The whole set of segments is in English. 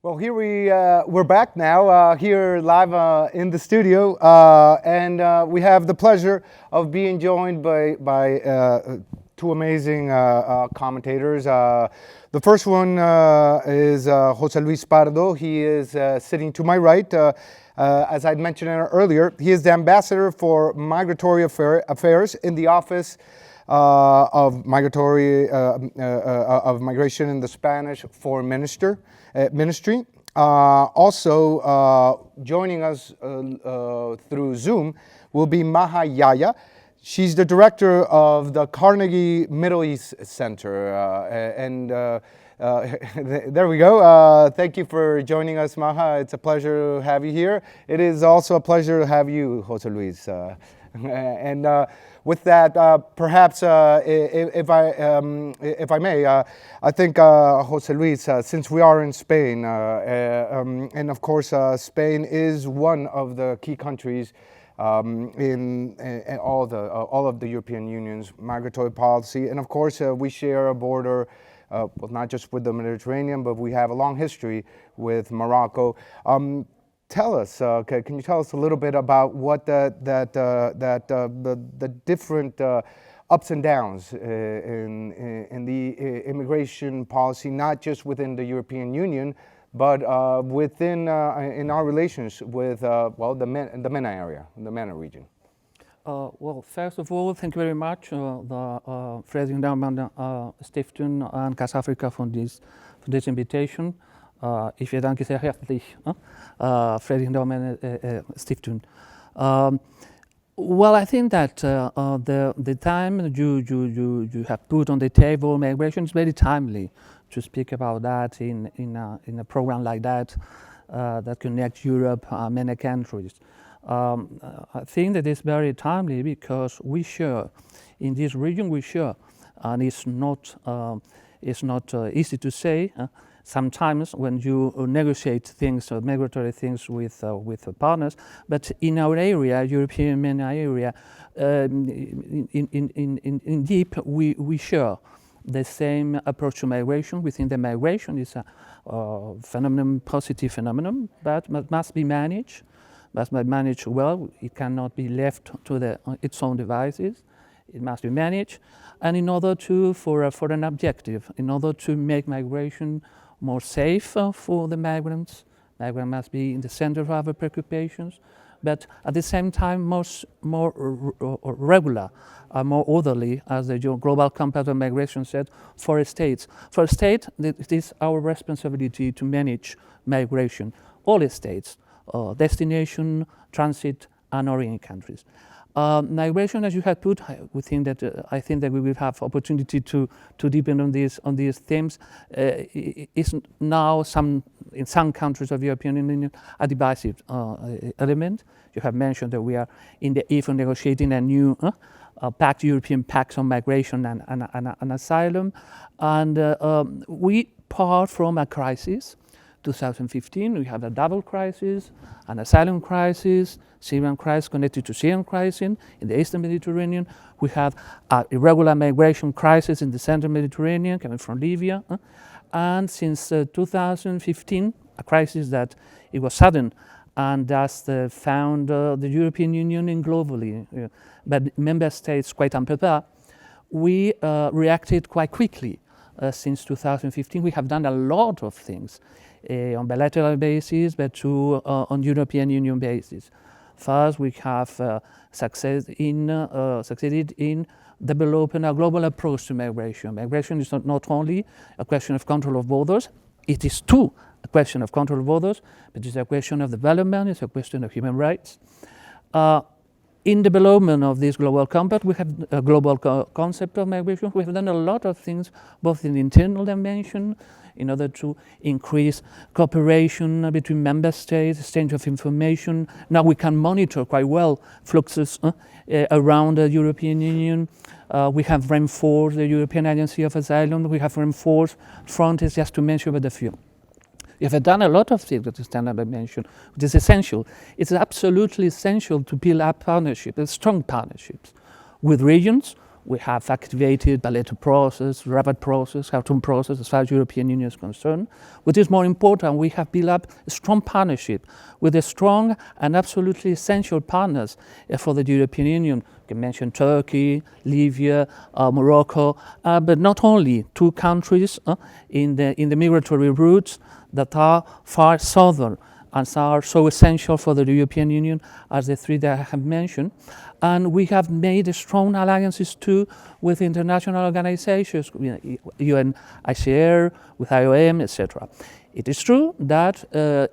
Well, here we're back now, here live in the studio, and we have the pleasure of being joined by two amazing commentators. The first one is José Luis Pardo. He is sitting to my right. As I'd mentioned earlier, he is the ambassador for migratory affairs in the office of migration in the Spanish Foreign Ministry. Also joining us through Zoom will be Maha Yahya. She's the director of the Carnegie Middle East Center. There we go. Thank you for joining us, Maha. It's a pleasure to have you here. It is also a pleasure to have you, José Luis. With that, perhaps if I may, I think José Luis, since we are in Spain, and of course Spain is one of the key countries in all of the European Union's migratory policy, and of course we share a border, well, not just with the Mediterranean, but we have a long history with Morocco. Tell us, can you tell us a little bit about what the different ups and downs in the immigration policy, not just within the European Union, but within in our relations with well, the Mena area, the Mena region. Well, first of all, thank you very much, the Fred Endowment Stiftung and Casa Africa for this invitation. Ich bedanke sehr herzlich, Fred Endowment Stiftung. Well, I think that the time you have put on the table, migration, is very timely to speak about that in a program like that that connects Europe, many countries. I think that it's very timely because we share, in this region we share, and it's not easy to say, sometimes when you negotiate things, migratory things with partners, but in our area, European MENA area, in deep, we share the same approach to migration. We think that migration is a phenomenon, positive phenomenon, but must be managed, must be managed well. It cannot be left to its own devices. It must be managed, and in order to, for an objective, in order to make migration more safe for the migrants. Migrants must be in the center of our preoccupations, but at the same time more regular, more orderly, as the Global Compact on Migration said, for states. For a state, it is our responsibility to manage migration, all states, destination, transit, and origin countries. Migration, as you had put, we think that I think that we will have opportunity to deepen on these themes. Is now in some countries of the European Union a divisive element. You have mentioned that we are in the eve of negotiating a new European Pact on Migration and Asylum, and we part from a crisis. 2015, we have a double crisis, an asylum crisis, Syrian crisis connected to Syrian crisis in the Eastern Mediterranean. We have an irregular migration crisis in the Central Mediterranean coming from Libya. And since 2015, a crisis that it was sudden and thus found the European Union in globally, but member states quite unprepared, we reacted quite quickly. Since 2015, we have done a lot of things. On bilateral basis, but on European Union basis. First, we have succeeded in developing a global approach to migration. Migration is not only a question of control of borders, it is too a question of control of borders, but it's a question of development, it's a question of human rights. In development of this global compact, we have a global concept of migration. We have done a lot of things, both in the internal dimension, in order to increase cooperation between member states, exchange of information. Now we can monitor quite well fluxes around the European Union. We have reinforced the European Agency of Asylum. We have reinforced Frontex, just to mention but a few. We have done a lot of things that the standard dimension, which is essential. It's absolutely essential to build up partnerships, strong partnerships with regions, We have activated Ballet process, Rabat process, Khartoum process as far as European Union is concerned. What is more important, we have built up a strong partnership with the strong and absolutely essential partners for the European Union. You can mention Turkey, Libya, Morocco, but not only two countries in the migratory routes that are far southern and are so essential for the European Union as the three that I have mentioned. And we have made strong alliances too with international organizations, UNHCR, with IOM, etc. It is true that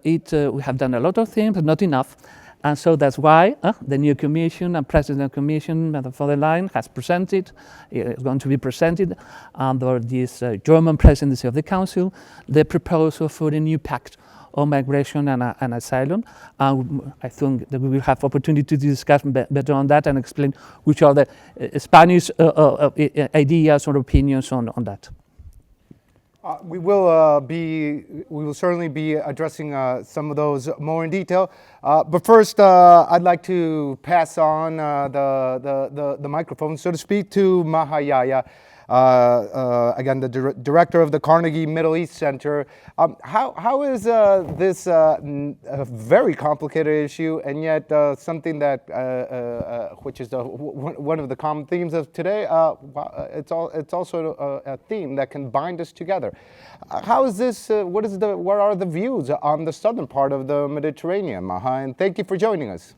we have done a lot of things, but not enough. And so that's why the new Commission and President of the Commission, Madam von der Leyen, has presented, is going to be presented under this German presidency of the Council, the proposal for a new pact on migration and asylum. I think that we will have opportunity to discuss better on that and explain which are the Spanish ideas or opinions on that. We will certainly be addressing some of those more in detail. But first, I'd like to pass on the microphone, so to speak, to Maha Yahya. Again, the director of the Carnegie Middle East Center. How is this a very complicated issue, and yet something that, which is one of the common themes of today, it's also a theme that can bind us together. How is this? What are the views on the southern part of the Mediterranean, Maha? And thank you for joining us.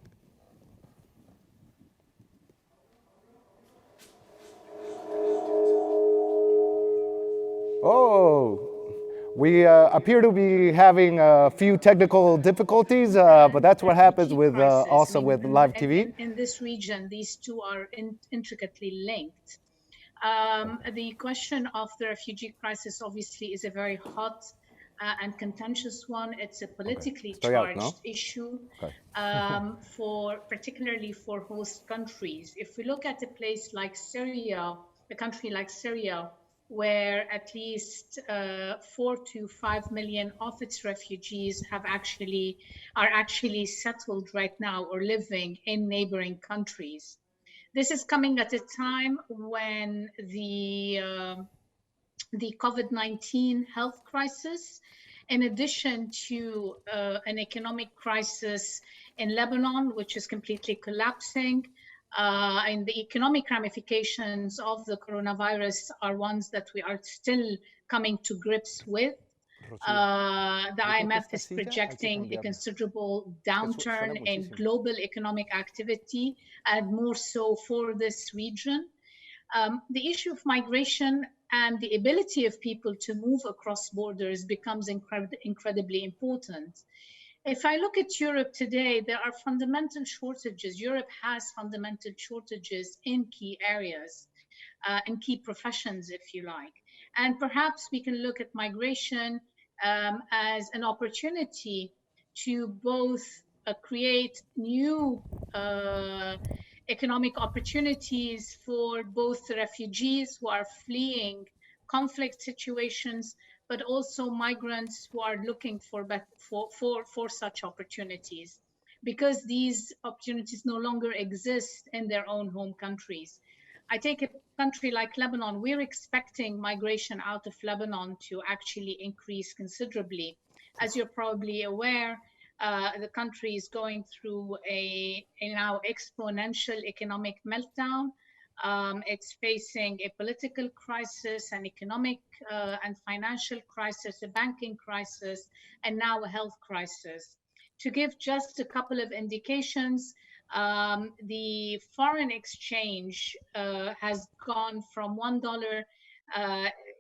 Oh, we appear to be having a few technical difficulties, but that's what happens with also with live TV. In this region, these two are intricately linked. The question of the refugee crisis obviously is a very hot and contentious one. It's a politically charged issue particularly for host countries. If we look at a place like Syria, a country like Syria, where at least 4 to 5 million of its refugees are actually settled right now or living in neighboring countries. This is coming at a time when the COVID-19 health crisis, in addition to an economic crisis in Lebanon, which is completely collapsing, and the economic ramifications of the coronavirus are ones that we are still coming to grips with. The IMF is projecting a considerable downturn in global economic activity, and more so for this region. The issue of migration and the ability of people to move across borders becomes incredibly important. If I look at Europe today, there are fundamental shortages. Europe has fundamental shortages in key areas, in key professions, if you like. And perhaps we can look at migration as an opportunity to both create new economic opportunities for both the refugees who are fleeing conflict situations, but also migrants who are looking for such opportunities, because these opportunities no longer exist in their own home countries. I take a country like Lebanon. We're expecting migration out of Lebanon to actually increase considerably. As you're probably aware, the country is going through a now exponential economic meltdown. It's facing a political crisis, an economic and financial crisis, a banking crisis, and now a health crisis. To give just a couple of indications, the foreign exchange has gone from $1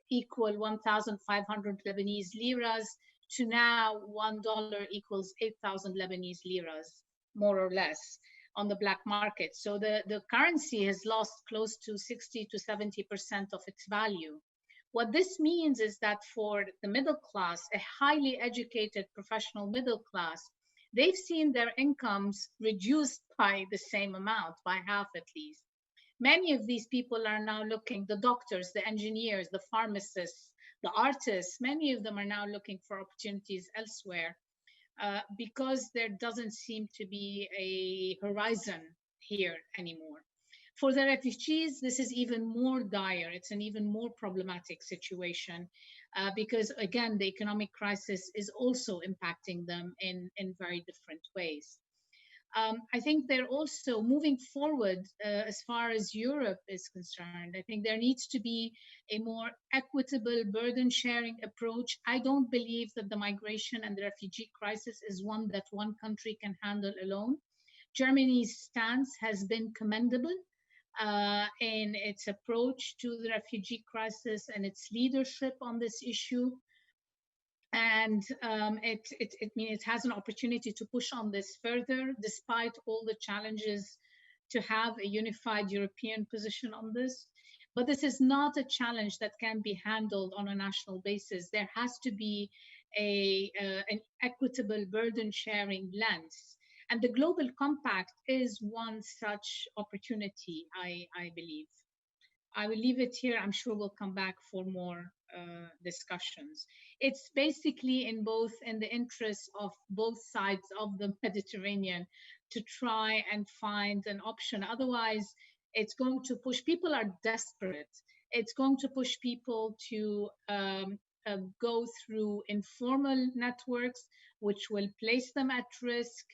equal 1,500 Lebanese liras to now $1 equals 8,000 Lebanese liras, more or less, on the black market. So the currency has lost close to 60 to 70% of its value. What this means is that for the middle class, a highly educated professional middle class, they've seen their incomes reduced by the same amount, by half at least. Many of these people are now looking, the doctors, the engineers, the pharmacists, the artists, many of them are now looking for opportunities elsewhere because there doesn't seem to be a horizon here anymore. For the refugees, this is even more dire. It's an even more problematic situation because, again, the economic crisis is also impacting them in very different ways. I think they're also moving forward as far as Europe is concerned. I think there needs to be a more equitable burden sharing approach. I don't believe that the migration and the refugee crisis is one that one country can handle alone. Germany's stance has been commendable in its approach to the refugee crisis and its leadership on this issue. And it has an opportunity to push on this further, despite all the challenges, to have a unified European position on this. But this is not a challenge that can be handled on a national basis. There has to be an equitable burden sharing lens. And the Global Compact is one such opportunity, I believe. I will leave it here. I'm sure we'll come back for more discussions. It's basically in the interest of both sides of the Mediterranean to try and find an option. Otherwise, it's going to push, people are desperate. It's going to push people to go through informal networks, which will place them at risk,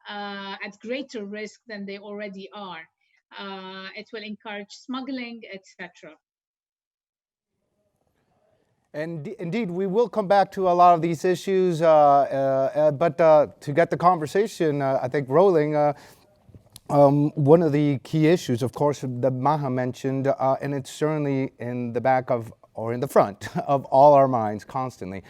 at greater risk than they already are. It will encourage smuggling, etc. And indeed, we will come back to a lot of these issues, but to get the conversation, I think, rolling, one of the key issues, of course, that Maha mentioned, and it's certainly in the back of, or in the front of all our minds constantly.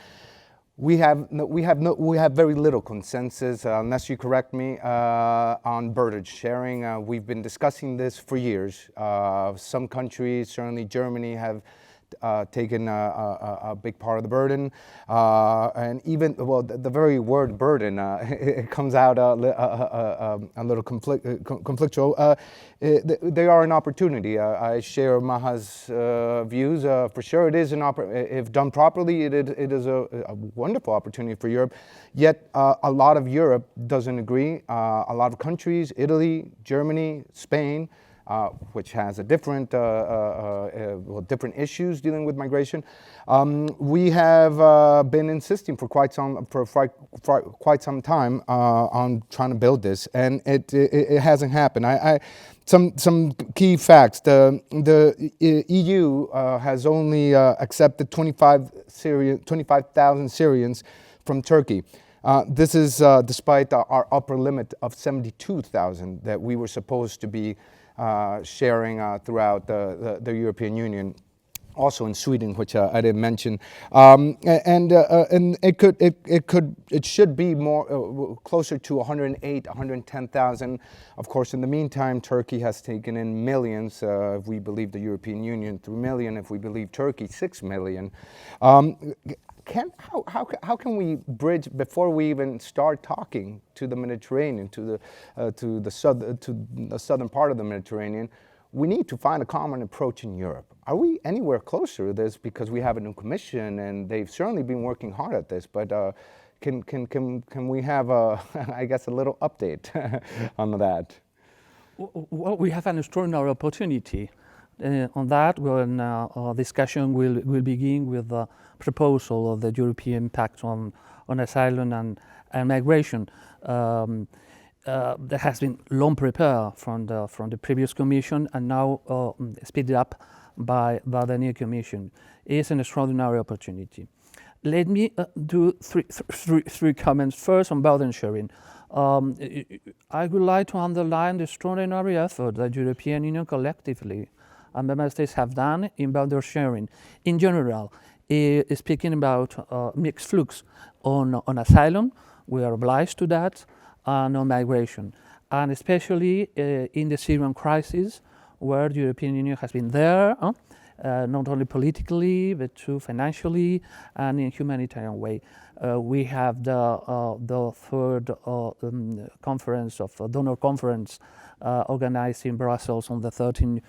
We have very little consensus, unless you correct me, on burden sharing. We've been discussing this for years. Some countries, certainly Germany, have taken a big part of the burden, and even, well, the very word burden, it comes out a little conflictual. They are an opportunity. I share Maha's views. For sure, it is if done properly, it is a wonderful opportunity for Europe. Yet a lot of Europe doesn't agree. A lot of countries, Italy, Germany, Spain, which has a different issues dealing with migration. We have been insisting for quite some time on trying to build this, and it hasn't happened. Some key facts: the EU has only accepted 25,000 Syrians from Turkey. This is despite our upper limit of 72,000 that we were supposed to be sharing throughout the European Union, also in Sweden, which I didn't mention, and it should be more closer to 108, 110,000. Of course, in the meantime, Turkey has taken in millions. If we believe the European Union, 3 million. If we believe Turkey, 6 million. How can we bridge before we even start talking to the Mediterranean, to the southern part of the Mediterranean? We need to find a common approach in Europe. Are we anywhere closer to this? Because we have a new commission, and they've certainly been working hard at this. But can we have I guess a little update on that? Well, we have an extraordinary opportunity. On that, when our discussion will begin with the proposal of the European Pact on Asylum and Migration. That has been long prepared from the previous Commission, and now speeded up by the new Commission. It is an extraordinary opportunity. Let me do three comments. First, on burden sharing. I would like to underline the extraordinary effort that the European Union collectively and member states have done in burden sharing. In general, speaking about mixed flux on asylum, we are obliged to that, and on migration, and especially in the Syrian crisis, where the European Union has been there, not only politically, but too financially and in a humanitarian way. We have the third conference of donor conference organized in Brussels on the 13th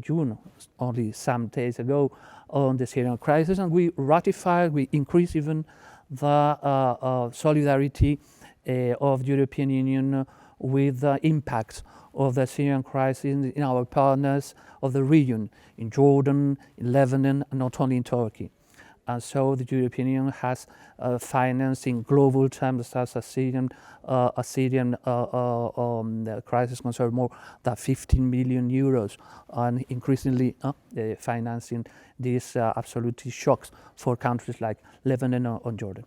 June, only some days ago, on the Syrian crisis, and we ratified, we increased even the solidarity of the European Union with the impacts of the Syrian crisis in our partners of the region, in Jordan, in Lebanon, and not only in Turkey. And so the European Union has financed in global terms as a Syrian crisis concerned more than 15 million euros, and increasingly financing these absolutely shocks for countries like Lebanon or Jordan.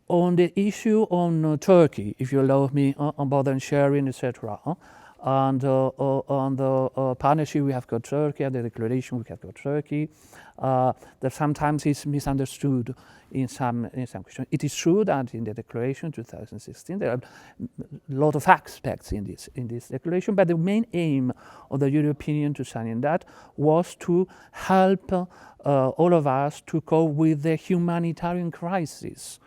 On the issue on Turkey, if you allow me, on burden sharing, etc., and on the partnership we have got Turkey, and the declaration we have got Turkey, that sometimes is misunderstood in some questions. It is true that in the declaration 2016 there are a lot of aspects in this declaration, but the main aim of the European Union to sign that was to help all of us to cope with the humanitarian crisis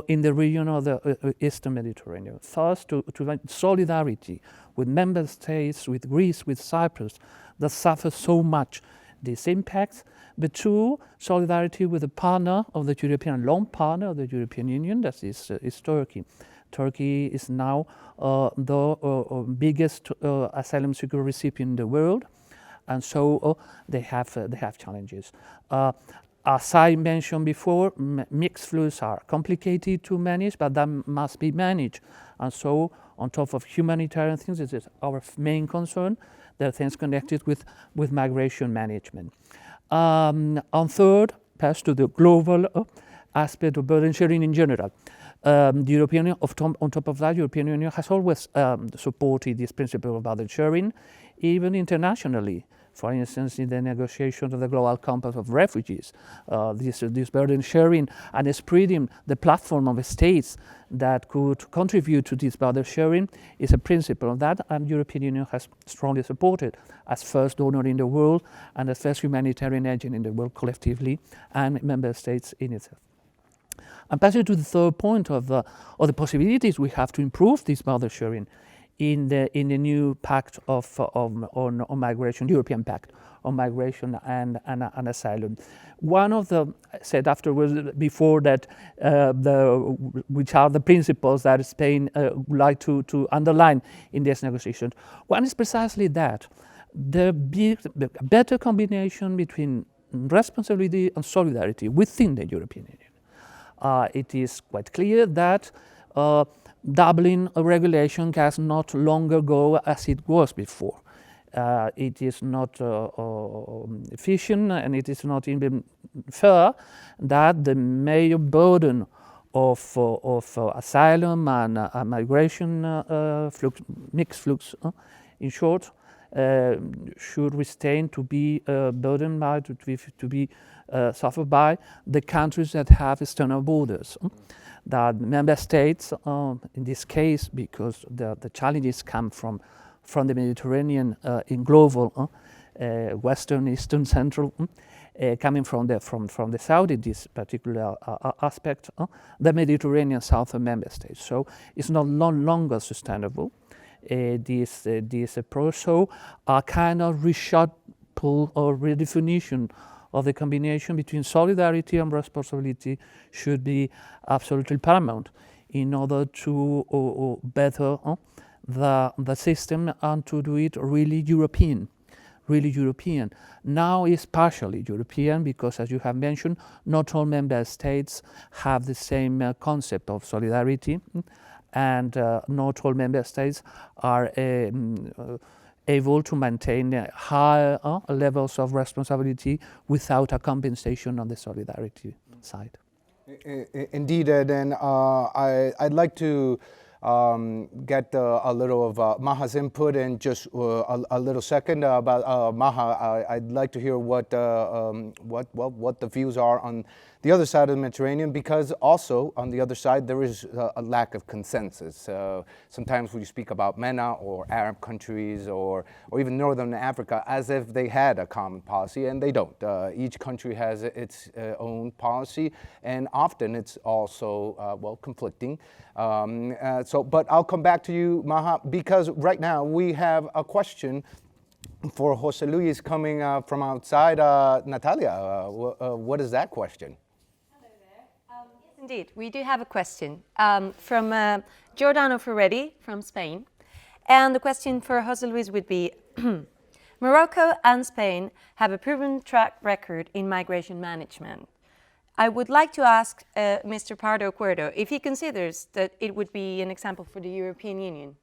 in the region of the Eastern Mediterranean. First, to solidarity with member states, with Greece, with Cyprus, that suffer so much these impacts. But two, solidarity with a partner of the European, long partner of the European Union, that is Turkey. Turkey is now the biggest asylum seeker recipient in the world, and so they have challenges. As I mentioned before, mixed flows are complicated to manage, but that must be managed. And so, on top of humanitarian things, this is our main concern. There are things connected with migration management. On third, pass to the global aspect of burden sharing in general. The European Union, on top of that, European Union has always supported this principle of burden sharing, even internationally. For instance, in the negotiations of the Global Compact of Refugees, this burden sharing and spreading the platform of states that could contribute to this burden sharing is a principle of that, and the European Union has strongly supported as first donor in the world and as first humanitarian agent in the world collectively, and member states in itself. And passing to the third point of the possibilities we have to improve this burden sharing in the new pact on migration, European Pact on Migration and Asylum. One of the, I said afterwards before that, which are the principles that Spain would like to underline in this negotiation. One is precisely that, the better combination between responsibility and solidarity within the European Union. It is quite clear that Dublin regulation can not longer go as it was before. It is not efficient, and it is not even fair that the major burden of asylum and migration mixed flux, in short, should retain to be burdened by, to be suffered by the countries that have external borders. That member states, in this case, because the challenges come from the Mediterranean in global, Western, Eastern, Central, coming from the South in this particular aspect, the Mediterranean southern member states. So it's no longer sustainable. This approach, so a kind of reshuffle or redefinition of the combination between solidarity and responsibility should be absolutely paramount in order to better the system and to do it really European. Now it's partially European because, as you have mentioned, not all member states have the same concept of solidarity, and not all member states are able to maintain high levels of responsibility without a compensation on the solidarity side. Indeed, and I'd like to get a little of Maha's input in just a little second. About Maha, I'd like to hear what the views are on the other side of the Mediterranean, because also on the other side there is a lack of consensus. Sometimes when you speak about Mena or Arab countries or even Northern Africa as if they had a common policy, and they don't. Each country has its own policy, and often it's also, conflicting. But I'll come back to you, Maha, because right now we have a question for José Luis coming from outside. Natalia, what is that question? indeed. We do have a question from Giordano Ferretti from Spain. And the question for José Luis would be, Morocco and Spain have a proven track record in migration management. I would like to ask Mr. Pardo Cuerdo if he considers that it would be an example for the European Union.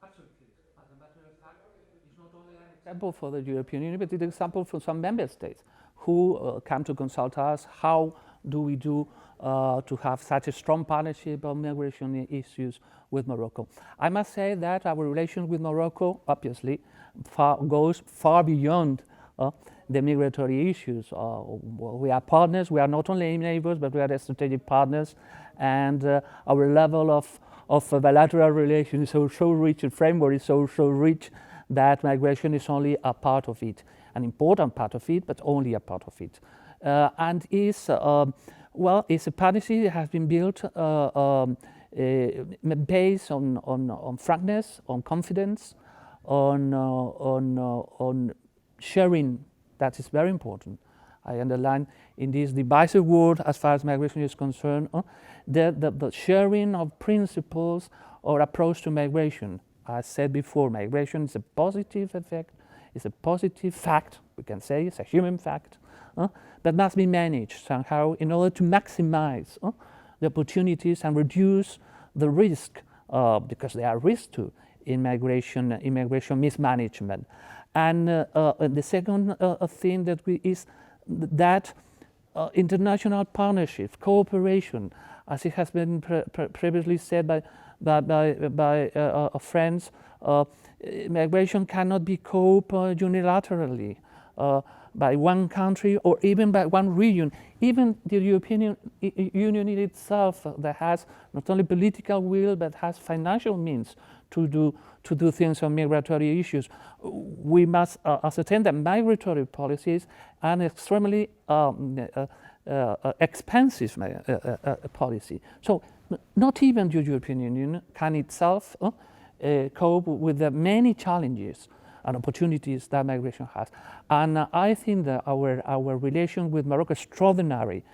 Absolutely. As a matter of fact, it's not only an example for the European Union, but it's an example for some member states who come to consult us. How do we do to have such a strong partnership on migration issues with Morocco? I must say that our relation with Morocco, obviously, goes far beyond the migratory issues. We are partners. We are not only neighbors, but we are strategic partners. And our level of bilateral relations is so rich, the framework is so rich that migration is only a part of it, an important part of it, but only a part of it. And it's a partnership that has been built based on frankness, on confidence, on sharing. That is very important. I underline in this divisive world, as far as migration is concerned, the sharing of principles or approach to migration. As said before, migration is a positive effect, it's a positive fact, we can say, it's a human fact, that must be managed somehow in order to maximize the opportunities and reduce the risk, because there are risks too in migration mismanagement. And the second thing that is that international partnership, cooperation, as it has been previously said by friends, migration cannot be coped unilaterally by one country or even by one region. Even the European Union in itself that has not only political will but has financial means to do things on migratory issues. We must ascertain that migratory policies are an extremely expensive policy. So not even the European Union can itself cope with the many challenges and opportunities that migration has. And I think that our relation with Morocco, extraordinary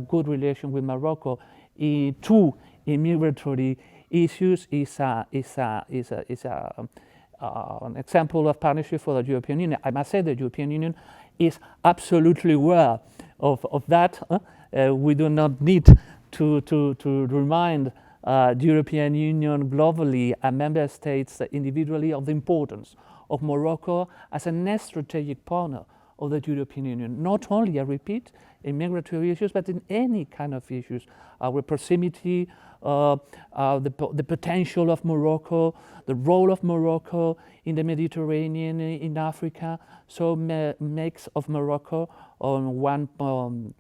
good relation with Morocco, too, in migratory issues is an example of partnership for the European Union. I must say the European Union is absolutely aware of that. We do not need to remind the European Union globally and member states individually of the importance of Morocco as a strategic partner of the European Union. Not only, I repeat, in migratory issues, but in any kind of issues. Our proximity, the potential of Morocco, the role of Morocco in the Mediterranean, in Africa, so makes of Morocco one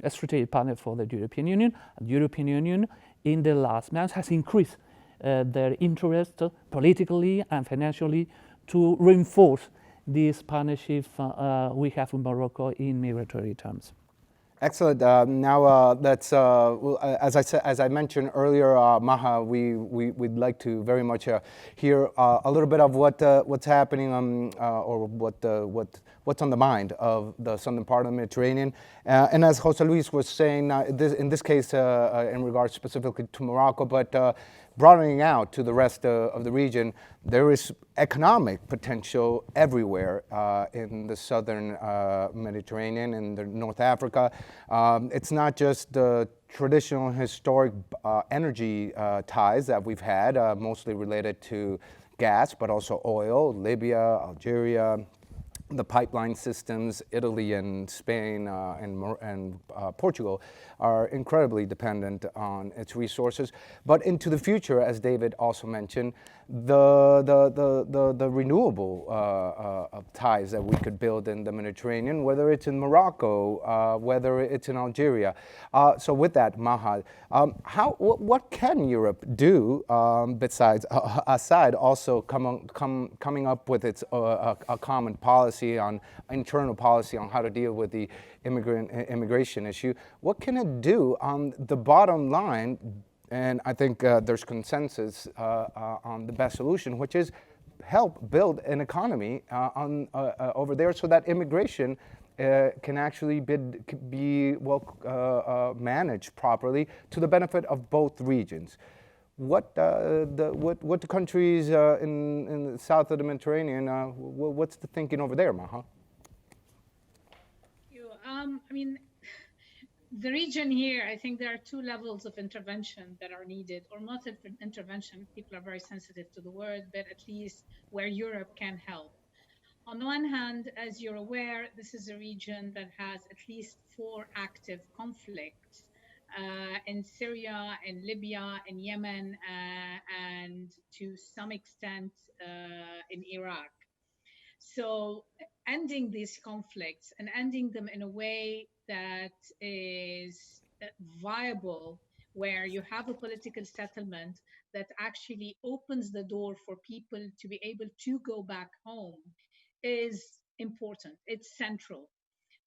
strategic partner for the European Union. The European Union in the last months has increased their interest politically and financially to reinforce this partnership we have with Morocco in migratory terms. Excellent. Now let's, as I mentioned earlier, Maha, we'd like to very much hear a little bit of what's happening or what's on the mind of the southern part of the Mediterranean. And as José Luis was saying, in this case, in regards specifically to Morocco, but broadening out to the rest of the region, there is economic potential everywhere in the southern Mediterranean and the North Africa. It's not just the traditional historic energy ties that we've had, mostly related to gas, but also oil, Libya, Algeria, the pipeline systems. Italy and Spain and Portugal are incredibly dependent on its resources. But into the future, as David also mentioned, the renewable ties that we could build in the Mediterranean, whether it's in Morocco, whether it's in Algeria. So with that, Maha, what can Europe do besides, aside also coming up with its a common policy on internal policy on how to deal with the immigration issue? What can it do on the bottom line? And I think there's consensus on the best solution, which is help build an economy over there so that immigration can actually be managed properly to the benefit of both regions. What the countries in the south of the Mediterranean, what's the thinking over there, Maha? I mean, the region here, I think there are two levels of intervention that are needed, or not intervention. People are very sensitive to the word, but at least where Europe can help. On the one hand, as you're aware, this is a region that has at least 4 active conflicts in Syria, in Libya, in Yemen, and to some extent in Iraq. So ending these conflicts and ending them in a way that is viable, where you have a political settlement that actually opens the door for people to be able to go back home, is important. It's central.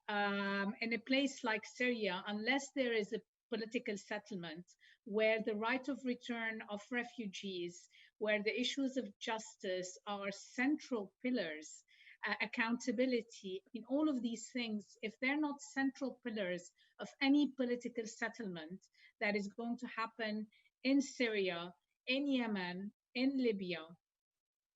In a place like Syria, unless there is a political settlement where the right of return of refugees, where the issues of justice are central pillars, accountability, I mean, all of these things, if they're not central pillars of any political settlement that is going to happen in Syria, in Yemen, in Libya,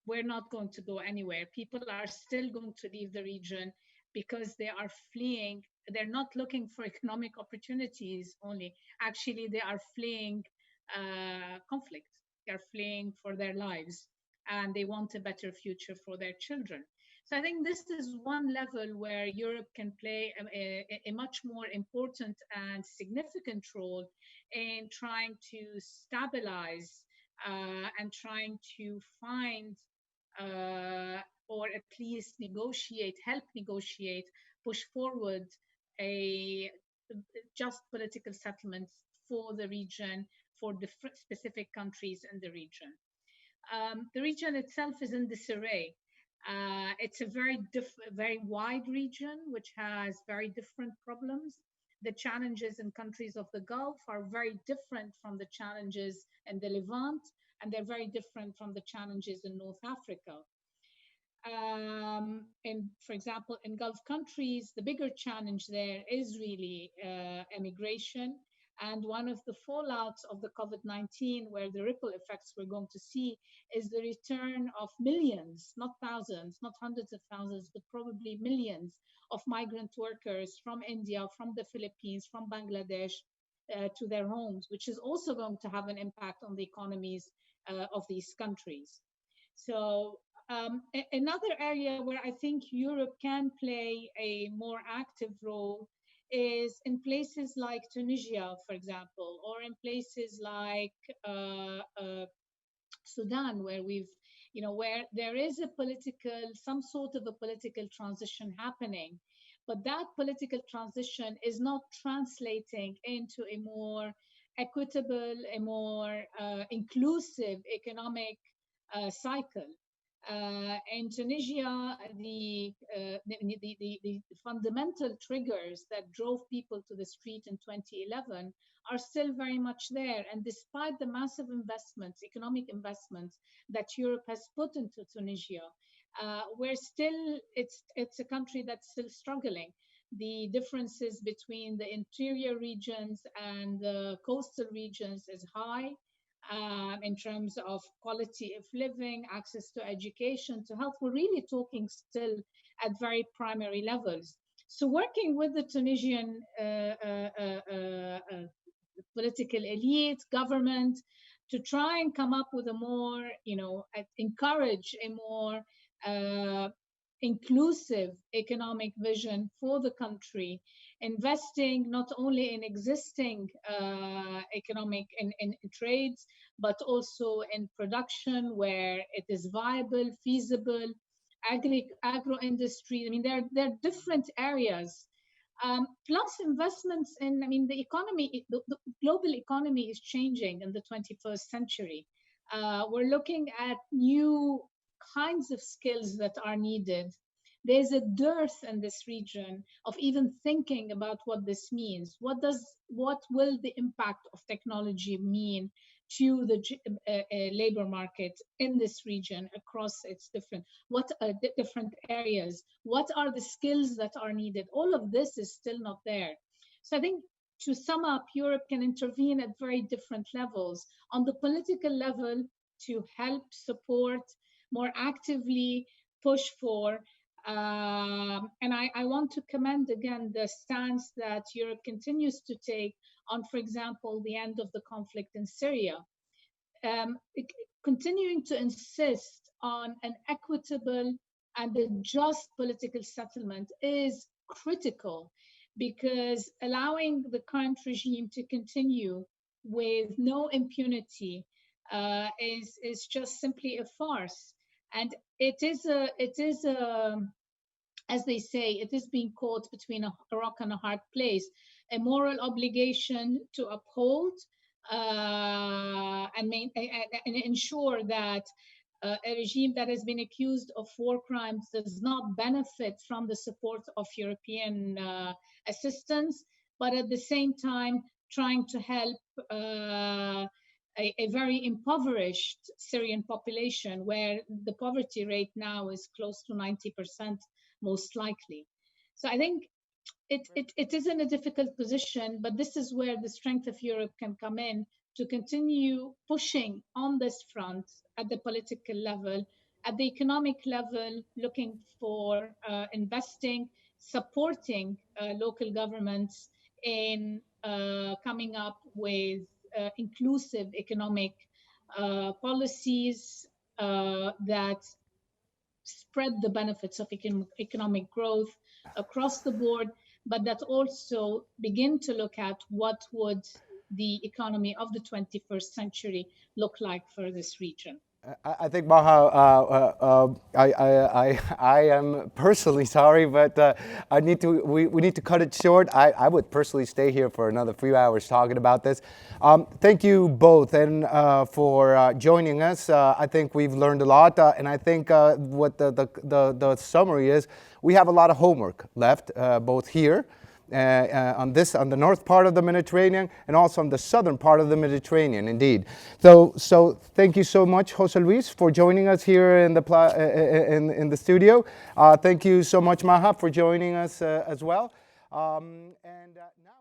we're not going to go anywhere. People are still going to leave the region because they are fleeing. They're not looking for economic opportunities only. Actually, they are fleeing conflict. They're fleeing for their lives, and they want a better future for their children. So I think this is one level where Europe can play a much more important and significant role in trying to stabilize and trying to find or at least negotiate, help negotiate, push forward a just political settlements for the region, for the specific countries in the region. The region itself is in disarray. It's a very wide region, which has very different problems. The challenges in countries of the Gulf are very different from the challenges in the Levant, and they're very different from the challenges in North Africa. And for example, in Gulf countries, the bigger challenge there is really immigration. And one of the fallouts of the COVID-19, where the ripple effects we're going to see, is the return of millions, not thousands, not hundreds of thousands, but probably millions of migrant workers from India, from the Philippines, from Bangladesh to their homes, which is also going to have an impact on the economies of these countries. So another area where I think Europe can play a more active role is in places like Tunisia, for example, or in places like Sudan, where where there is some sort of a political transition happening, but that political transition is not translating into a more equitable, a more inclusive economic cycle. In Tunisia, the fundamental triggers that drove people to the street in 2011 are still very much there. And despite the massive investments, economic investments that Europe has put into Tunisia, it's a country that's still struggling. The differences between the interior regions and the coastal regions is high. In terms of quality of living, access to education, to health, we're really talking still at very primary levels. So working with the Tunisian political elite, government, to try and come up with a more, encourage a more inclusive economic vision for the country, investing not only in existing economic in trades, but also in production where it is viable, feasible, agro industry. I mean, there are different areas. Plus investments in, the economy, the global economy is changing in the 21st century. We're looking at new kinds of skills that are needed. There's a dearth in this region of even thinking about what this means. What will the impact of technology mean to the labor market in this region across its different areas. What are the skills that are needed? All of this is still not there. So I think, to sum up, Europe can intervene at very different levels. On the political level, to help support, more actively push for, and I want to commend again the stance that Europe continues to take on, for example, the end of the conflict in Syria. Continuing to insist on an equitable and a just political settlement is critical, because allowing the current regime to continue with no impunity is just simply a farce. And it is as they say, it is being caught between a rock and a hard place, a moral obligation to uphold and ensure that a regime that has been accused of war crimes does not benefit from the support of European assistance, but at the same time trying to help a very impoverished Syrian population, where the poverty rate now is close to 90%, most likely. So I think it is in a difficult position, but this is where the strength of Europe can come in, to continue pushing on this front at the political level, at the economic level, looking for investing, supporting local governments in coming up with inclusive economic policies that spread the benefits of economic growth across the board, but that also begin to look at what would the economy of the 21st century look like for this region. I think, Maha, I am personally sorry, but we need to cut it short. I would personally stay here for another few hours talking about this. Thank you both and for joining us. I think we've learned a lot, and I think what the summary is, we have a lot of homework left, both here on the north part of the Mediterranean, and also on the southern part of the Mediterranean, indeed. So thank you so much, José Luis, for joining us here in the studio. Thank you so much, Maha, for joining us as well. And now.